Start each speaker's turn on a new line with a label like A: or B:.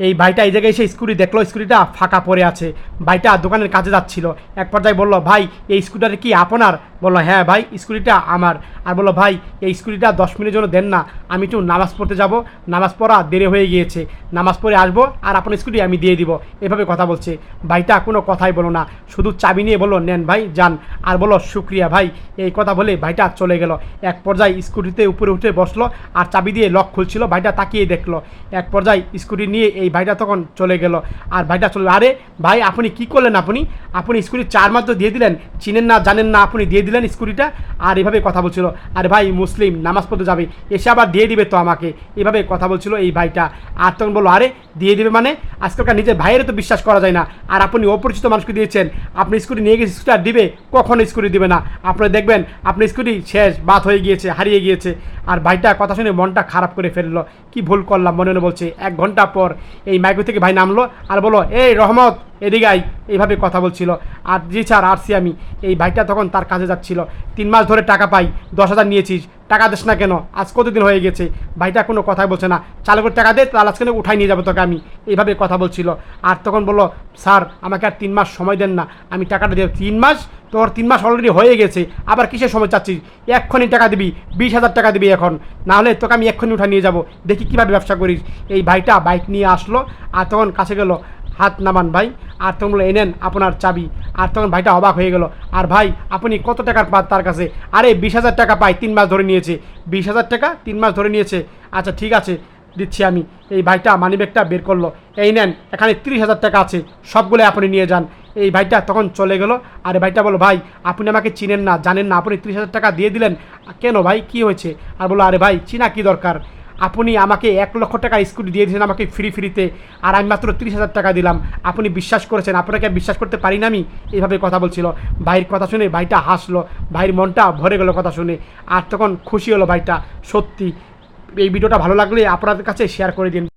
A: এই ভাইটা এই জায়গায় এসে স্কুটি দেখলো, স্কুটিটা ফাঁকা পড়ে আছে। ভাইটা দোকানের কাজে যাচ্ছিল, এক পর্যায়ে বলল, ভাই এই স্কুটার কি আপনার? বললো, হ্যাঁ ভাই স্কুটিটা আমার। আর বললো, ভাই এই স্কুটিটা 10 মিনিটের জন্য দেন না, আমি একটু নামাজ পড়তে যাব, নামাজ পড়া দেরি হয়ে গিয়েছে, নামাজ পড়ে আসবো আর আপনার স্কুটি আমি দিয়ে দিব। এভাবে কথা বলছে। ভাইটা কোনো কথাই বলো না, শুধু চাবি নিয়ে বললো, নেন ভাই যান। আর বললো, শুক্রিয়া ভাই। এই কথা বলে ভাইটা চলে গেল। এক পর্যায়ে স্কুটিতে উপরে উঠে বসলো আর চাবি দিয়ে লক খুলছিল। ভাইটা তাকিয়ে দেখলো। এক পর্যায়ে স্কুটি নিয়ে এই ভাইটা তখন চলে গেল। আর ভাইটা চলে, আরে ভাই আপনি কি করলেন? আপনি স্কুটির 4 মাত্র দিয়ে দিলেন, চিনেন না জানেন না, আপনি দিয়ে দিলেন স্কুটিটা। আর এভাবে কথা বলছিল। আর ভাই মুসলিম, নামাজ পড়তে যাবে, এসে আবার দিয়ে দিবে তো আমাকে, এভাবে কথা বলছিল এই ভাইটা। আর তখন বললো, আরে দিয়ে দিবে মানে? আজকালকার নিজের ভাইয়েরও তো বিশ্বাস করা যায় না, আর আপনি অপরিচিত মানুষকে দিয়েছেন, আপনি স্কুটি নিয়ে গেছে, স্কুটি আর দিবে? কখনো স্কুটি দিবে না। আপনি দেখবেন আপনি স্কুটি শেষ, বাদ হয়ে গিয়েছে, হারিয়ে গিয়েছে। আর ভাইটা কথা শুনে মনটা খারাপ করে ফেললো, কি ভুল করলাম মনে মনে বলছে। 1 ঘন্টা পর এই মাইক্রো থেকে ভাই নামলো আর বলো, এই রহমত এদিকে আই, এইভাবে কথা বলছিল। আর জি স্যার আসছি আমি। এই ভাইটা তখন তার কাজে যাচ্ছিল। 3 মাস ধরে টাকা পাই, 10,000 নিয়েছিস, টাকা দিস না কেন? আজ কতদিন হয়ে গেছে? ভাইটা কোনো কথাই বলছে না। চালু করে টাকা দে, তাহলে আজকে উঠাই নিয়ে যাবো তোকে আমি, এইভাবে কথা বলছিল। আর তখন বললো, স্যার আমাকে আর 3 মাস সময় দেন না, আমি টাকাটা দেব। 3 মাস? তোর 3 মাস অলরেডি হয়ে গেছে, আবার কিসের সময় চাচ্ছিস? এক্ষুনি টাকা দিবি, 20,000 টাকা দিবি এখন, নাহলে তোকে আমি এক্ষুনি উঠা নিয়ে যাবো, দেখি কীভাবে ব্যবসা করিস। এই ভাইটা বাইক নিয়ে আসলো আর তখন কাছে গেল, হাত নামান ভাই। আর তখন বললো, এনেন আপনার চাবি। আর তখন ভাইটা অবাক হয়ে গেল, আর ভাই আপনি কত টাকার পান তার কাছে? আরে 20,000 টাকা পাই, 3 মাস ধরে নিয়েছে। 20,000 টাকা 3 মাস ধরে নিয়েছে? আচ্ছা ঠিক আছে, দিচ্ছি আমি। এই ভাইটা মানিব্যাগটা বের করলো, এই নেন, এখানে 30,000 টাকা আছে, সবগুলো আপনি নিয়ে যান। এই ভাইটা তখন চলে গেল। আর ভাইটা বলো, ভাই আপনি আমাকে চিনেন না জানেন না, আপনি 30,000 টাকা দিয়ে দিলেন কেন ভাই, কি হয়েছে? আর বলো, আরে ভাই চিনা কি দরকার, আপনি আমাকে 1 লক্ষ টাকা স্কুটি দিয়ে দিয়েছেন আমাকে ফ্রিতে, আর আমি মাত্র 30,000 টাকা দিলাম, আপনি বিশ্বাস করেছেন, আপনাকে বিশ্বাস করতে পারি না আমি? এইভাবে কথা বলছিল। ভাইয়ের কথা শুনে ভাইটা হাসলো, ভাইয়ের মনটা ভরে গেল কথা শুনে। আর তখন খুশি হলো ভাইটা। সত্যি এই ভিডিওটা ভালো লাগলে আপনাদের কাছে শেয়ার করে দিন।